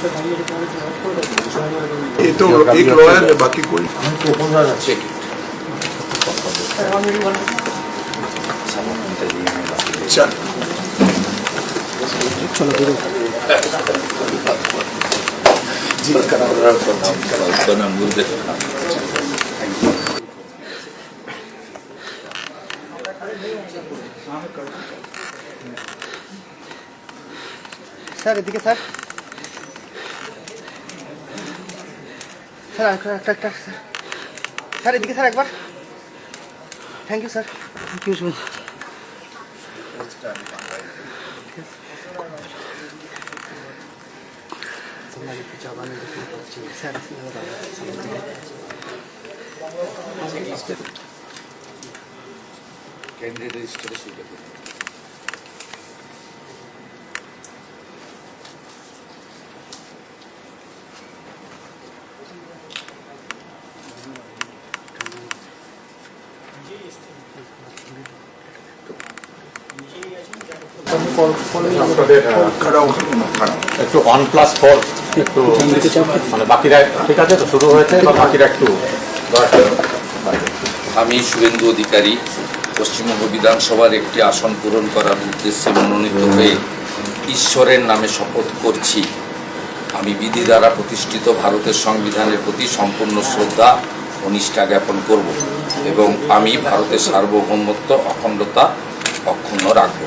ये तो एक लॉयर है, बाकी कोई चल चलो স্যার এদিকে স্যার স্যার স্যার এদিকে স্যার একবার thank you sir thank you একটু 1+4 একটু মানে বাকিরা ঠিক আছে তো শুরু হয়েছে বা বাকিরা একটু। আমি শুভেন্দু অধিকারী পশ্চিমবঙ্গ বিধানসভার একটি আসন পূরণ করার উদ্দেশ্যে মনোনীত হয়ে ঈশ্বরের নামে শপথ করছি আমি বিধি দ্বারা প্রতিষ্ঠিত ভারতের সংবিধানের প্রতি সম্পূর্ণ শ্রদ্ধা ও নিষ্ঠা জ্ঞাপন করব এবং আমি ভারতের সার্বভৌমত্ব অখণ্ডতা অক্ষুণ্ণ রাখব।